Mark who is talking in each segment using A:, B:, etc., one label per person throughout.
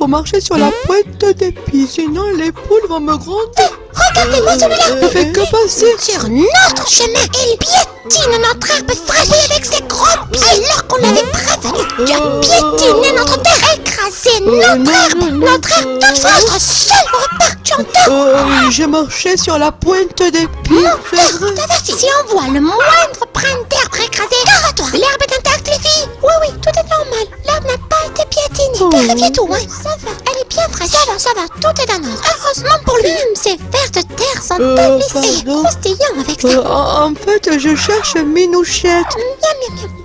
A: faut marcher sur la pointe des pieds, sinon les poules vont me gronder.
B: Regardez-moi celui-là.
A: Ne fait que passer.
B: Sur notre chemin, il piétine notre herbe fraîche avec ses gros pieds alors qu'on l'avait prévenu. Tu as piétiné notre terre, écrasé notre herbe toute fraîche, notre seul repas. Tu entends?
A: J'ai marché sur la pointe des pieds. C'est vrai.
B: Si on voit le moindre brin d'herbe écrasé, carre-toi. L'herbe est intacte, les filles. Oui, tout est normal. L'herbe n'a pas été piétinée. Vérifiez tout, hein. Ça va, elle est bien fraîche. Ça va, tout est en ordre. Heureusement pour lui, ces vers de terre sont délicieux et croustillants avec ça.
A: En fait, je cherche Minouchette.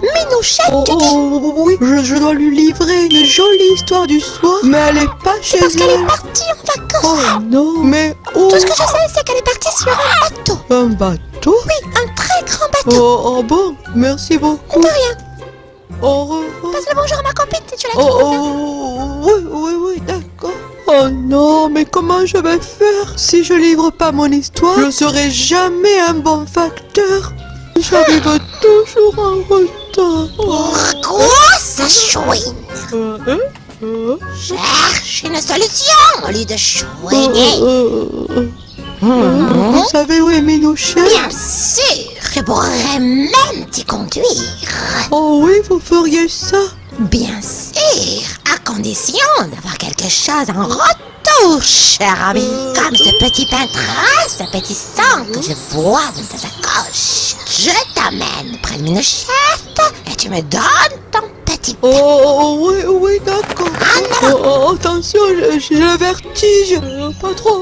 B: Minouchette, tu dis?
A: Oui, je dois lui livrer une jolie histoire du soir, mais elle est pas chez elle.
B: Parce qu'elle est partie en vacances.
A: Oh non, mais où?
B: Tout ce que je sais, c'est qu'elle est partie sur un bateau.
A: Un bateau?
B: Oui, un très grand bateau.
A: Oh bon, merci beaucoup.
B: De rien.
A: Au revoir.
B: Passe le bonjour à ma copine si tu la trouves.
A: Oui, d'accord. Oh non, mais comment je vais faire? Si je livre pas mon histoire, je serai jamais un bon facteur. J'arrive toujours en retard.
B: Pourquoi ça chouine? Cherche une solution au lieu de chouiner.
A: Vous savez où est Minouchette?
B: Bien sûr, je pourrais même t'y conduire.
A: Oh oui, vous feriez ça?
B: Bien sûr, à condition d'avoir quelque chose en retour, cher ami. Comme ce petit pain trace appétissant que je vois dans ta sacoche. Je t'amène près de Minouchette et tu me donnes ton petit pain.
A: Oh oui, d'accord. Oh, attention, j'ai le vertige. Pas trop.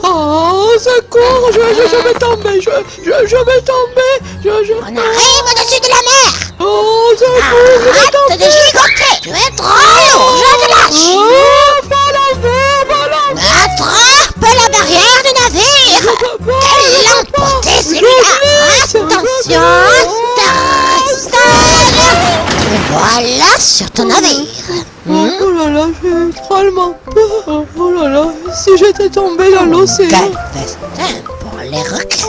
A: Oh, secours, je vais tomber. Je vais tomber.
B: On arrive au-dessus de la mer.
A: Oh, secours,
B: Arrête de gigoter. Tu es trop lourd, je te lâche. Attrape la barrière du navire. Quelle l'emporter celui-là. Attention, voilà sur ton navire.
A: Oh là là, j'ai drôlement peur. Oh là là, si j'étais tombée dans l'océan.
B: Quel festin pour les requins.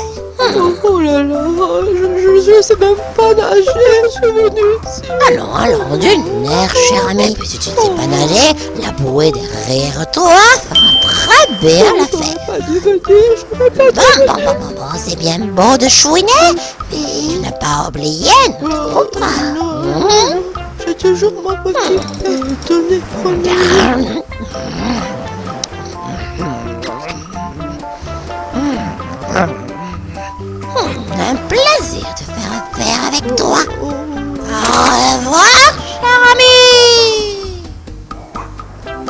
A: Oh là là, je sais même pas nager. Je suis venue ici.
B: Allons, d'une air, cher ami. Puis si tu ne sais pas nager, la bouée derrière toi fera très bien l'affaire.
A: Pas dû me dire, je vais pas
B: Bon, c'est bien beau de chouiner, mais ne pas oublier notre contrat.
A: J'ai toujours mon petit père. Tenez, prenez.
B: Un plaisir de faire affaire avec toi. Au revoir, cher ami.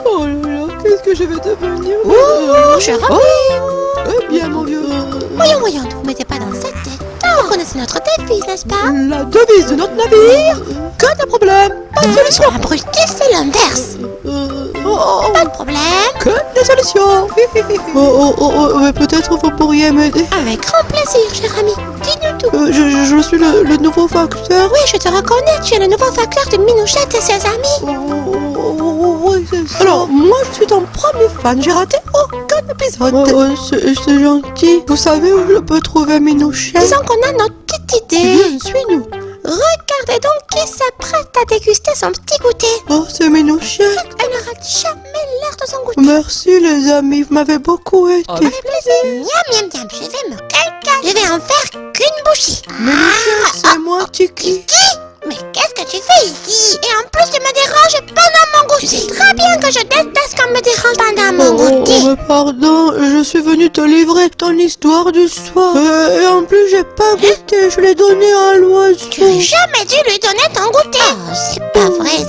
A: Oh là là, qu'est-ce que je vais devenir?
B: Cher ami.
A: Eh bien, mon vieux.
B: Voyons, ne vous mettez pas dans cette tête. Vous connaissez notre devise, n'est-ce pas?
A: La devise de notre navire. Que de problèmes, pas de solution.
B: Abruti, c'est l'inverse. Pas de problème.
A: Que des solutions. Mais peut-être vous pourriez m'aider.
B: Avec grand plaisir, cher ami. Dis-nous tout.
A: Je suis le nouveau facteur.
B: Oui, je te reconnais. Tu es le nouveau facteur de Minouchette et ses amis.
A: Oui, c'est ça. Alors, moi, je suis ton premier fan. J'ai raté aucun épisode. C'est gentil. Vous savez où je peux trouver Minouchette?
B: Disons qu'on a notre petite idée.
A: Bien, suis-nous.
B: Regardez donc qui s'apprête à déguster son petit goûter.
A: Oh, c'est Minouchette.
B: Elle ne rate jamais l'air de son goûter.
A: Merci, les amis. Vous m'avez beaucoup aidé.
B: Avec plaisir. Miam, je vais me calcaler. Je vais en faire qu'une bouchée.
A: Minouchette, c'est moi, Tiki.
B: Mais qu'est-ce que tu fais ici? Et en plus, tu me déranges pendant mon goûter. Tu sais très bien que je déteste qu'on me dérange pendant mon goûter.
A: Mais pardon, je suis venue te livrer ton histoire du soir. Et en plus, j'ai pas goûté. Je l'ai donné à l'oiseau.
B: Tu n'aurais jamais dû lui donner ton goûter. Oh, c'est pas vrai.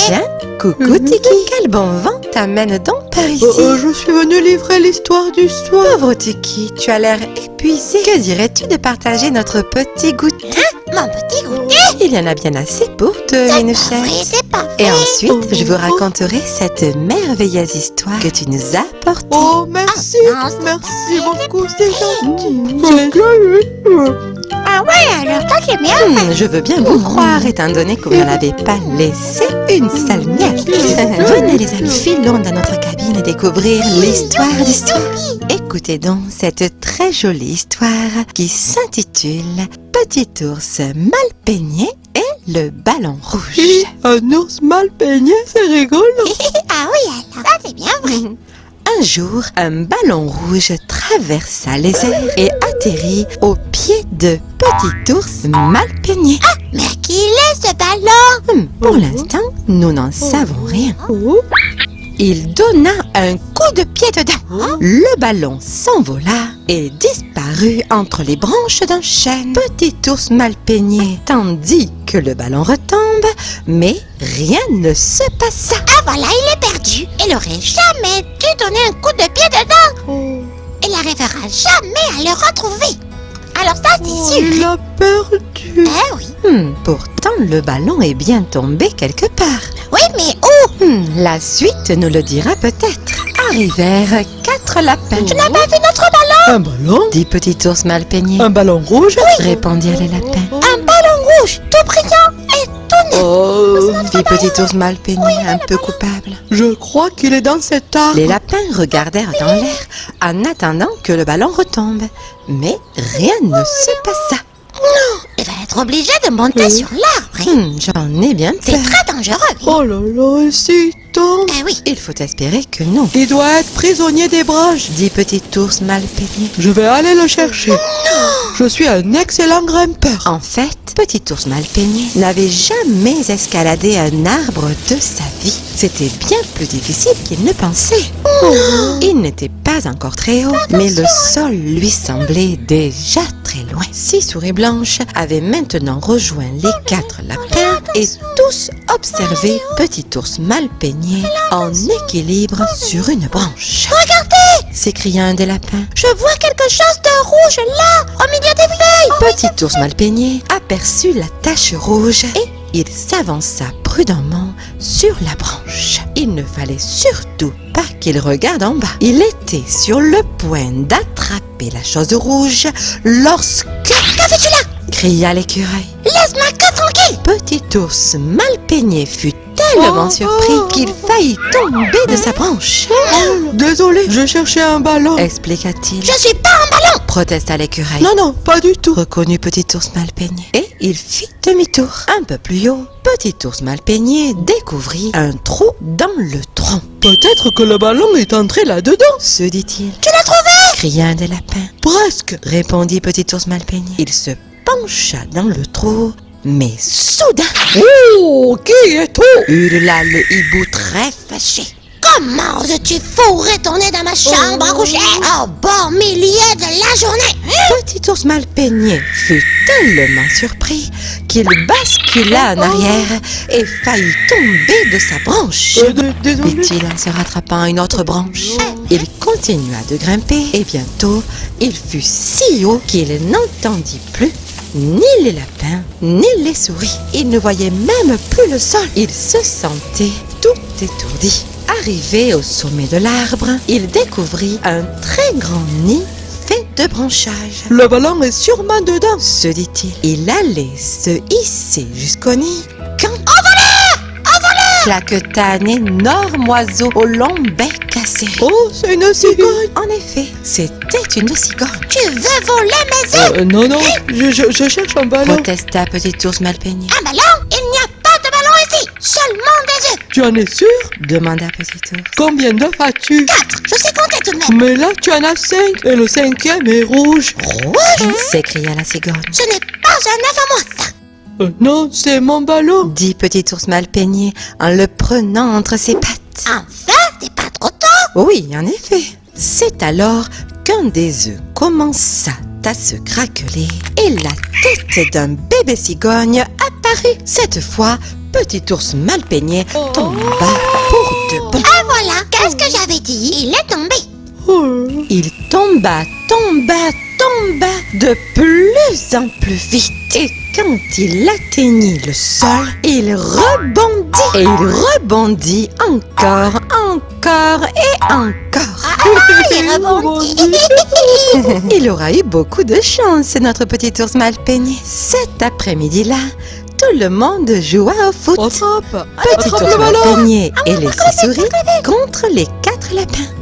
C: Tiens, coucou Tiki, quel bon vent t'amène donc par ici?
A: Je suis venue livrer l'histoire du soir.
C: Pauvre Tiki, tu as l'air épuisé. Que dirais-tu de partager notre petit goûter?
B: Mon petit goûter?
C: Il y en a bien assez pour deux, Minouchette.
B: C'est pas vrai.
C: Et ensuite, je vous raconterai cette merveilleuse histoire que tu nous as apportée.
A: Oh, merci. Merci beaucoup, c'est gentil.
B: Ah ouais, alors toi c'est bien.
C: Je veux bien vous croire, étant donné que vous n'en avez pas laissé une seule miette. Venez les amis, filons dans notre cabine et découvrir l'histoire d'histoire. Écoutez donc cette très jolie histoire qui s'intitule Petit ours mal peigné et le ballon rouge.
A: Hi, un ours mal peigné, c'est rigolo.
B: Ah oui, alors ça c'est bien vrai.
C: Un jour, un ballon rouge traversa les airs et atterrit au pied de Petit Ours mal peigné.
B: Mais qui est ce ballon?
C: Pour l'instant, nous n'en savons rien.
A: Oh,
C: Il donna un coup de pied dedans. Le ballon s'envola et disparut entre les branches d'un chêne. Petit Ours mal peigné tandis que le ballon retombe, mais rien ne se passa.
B: Ah voilà, il est perdu. Il aurait jamais dû donner un coup de pied dedans.
A: oh,
B: Il n'arrivera jamais à le retrouver. Alors ça c'est sûr.
A: il a perdu.
B: Eh oui.
C: Pourtant, le ballon est bien tombé quelque part.
B: Oui, mais où?
C: La suite nous le dira peut-être. Arrivèrent 4 lapins.
B: Je n'ai pas vu notre ballon.
A: Un ballon?
C: Dit Petit Ours mal peigné.
A: Un ballon rouge?
C: Répondirent les lapins.
B: Un ballon rouge, tout brillant et tout neuf.
A: Oh,
C: Dit Petit Ours mal peigné, un peu coupable.
A: je crois qu'il est dans cet arbre.
C: Les lapins regardèrent dans l'air en attendant que le ballon retombe. Mais rien ne se passa.
B: Il va être obligé de monter sur l'arbre. Hein.
C: J'en ai bien
B: C'est
C: peur.
B: très dangereux.
A: Oh là là, et s'il tombe?
B: Eh oui.
C: Il faut espérer que non.
A: Il doit être prisonnier des branches.
C: Dit Petit Ours mal peigné.
A: Je vais aller le chercher. Je suis un excellent grimpeur.
C: En fait, Petit Ours mal peigné n'avait jamais escaladé un arbre de sa vie. C'était bien plus difficile qu'il ne pensait. Il n'était pas encore très haut, mais le sol lui semblait déjà très loin. 6 souris blanches avaient maintenant rejoint les 4 lapins et tous observaient Petit Ours mal peigné en équilibre sur une branche.
B: Regardez,
C: S'écria un des lapins.
B: je vois quelque chose de rouge là, au milieu des feuilles.
C: Petit Ours mal peigné aperçut la tache rouge et il s'avança prudemment sur la branche. Il ne fallait surtout pas qu'il regarde en bas. Il était sur le point d'attraper la chose rouge lorsque...
B: Que fais-tu là?
C: Cria l'écureuil.
B: Laisse-moi que tranquille.
C: Petit Ours mal peigné fut tellement surpris qu'il faillit tomber de sa branche.
A: Désolé, je cherchais un ballon.
C: Expliqua-t-il.
B: Je suis pas un ballon.
C: Protesta l'écureuil.
A: Non, non, pas du tout.
C: Reconnut Petit Ours mal peigné. Et il fit demi-tour. Un peu plus haut, Petit Ours mal peigné découvrit un trou dans le tronc.
A: Peut-être que le ballon est entré là-dedans.
C: Se dit-il.
B: Tu l'as trouvé?
C: Cria un des lapins.
A: Presque.
C: Répondit Petit Ours mal peigné. Il se pencha dans le trou, mais soudain,
A: Oh, qui est-on?
C: hurla le hibou très fâché.
B: Comment oses-tu fourrer ton nez dans ma chambre à coucher au beau milieu de la journée?
C: Petit Ours mal peigné fut tellement surpris qu'il bascula en arrière et faillit tomber de sa branche.
A: Désolé.
C: Dit-il en se rattrapant à une autre branche. Il continua de grimper et bientôt, il fut si haut qu'il n'entendit plus ni les lapins, ni les souris. Il ne voyait même plus le sol. Il se sentait tout étourdi. Arrivé au sommet de l'arbre, il découvrit un très grand nid fait de branchages.
A: Le ballon est sûrement dedans.
C: Se dit-il. Il allait se hisser jusqu'au nid quand... claqueta un énorme oiseau au long bec acéré.
A: Oh, c'est une cigogne.
C: En effet, c'était une cigogne.
B: Tu veux voler mes œufs?
A: Non, non, je cherche un ballon.
C: Protesta Petit Ours mal peigné.
B: Un ballon? Il n'y a pas de ballon ici, seulement des œufs.
A: Tu en es sûr?
C: Demanda Petit Ours.
A: Combien d'œufs as-tu?
B: 4, je sais compter tout de même.
A: Mais là, tu en as 5. Et le 5e est rouge.
B: Rouge?
C: S'écria la cigogne.
B: Ce n'est pas un œuf à moi, ça.
A: Non, c'est mon ballon.
C: Dit Petit Ours mal peigné en le prenant entre ses pattes.
B: Enfin, c'est pas trop tôt.
C: Oui, en effet. C'est alors qu'un des œufs commença à se craqueler et la tête d'un bébé cigogne apparut. Cette fois, Petit Ours mal peigné tomba pour de bon.
B: Et voilà, qu'est-ce que j'avais dit? Il est tombé.
A: Oh.
C: Il tomba de plus en plus vite. Et quand il atteignit le sol, il rebondit. Et il rebondit encore et encore.
B: Il rebondit.
C: Il aura eu beaucoup de chance, notre petit ours mal peigné. Cet après-midi-là, tout le monde joua au foot.
A: Attrape.
C: Petit
A: Attrape
C: ours
A: le
C: mal
A: ballon.
C: peigné et les 6 souris contre les 4 lapins.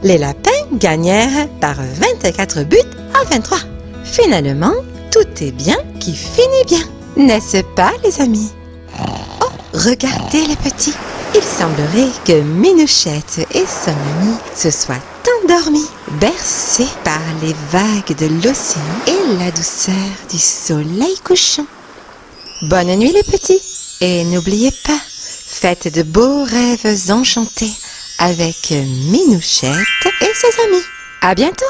C: Les lapins gagnèrent par 24 buts à 23. Finalement, tout est bien qui finit bien. N'est-ce pas, les amis? Oh, regardez les petits. Il semblerait que Minouchette et son ami se soient endormis, bercés par les vagues de l'océan et la douceur du soleil couchant. Bonne nuit, les petits. Et n'oubliez pas, faites de beaux rêves enchantés avec Minouchette et ses amis. À bientôt!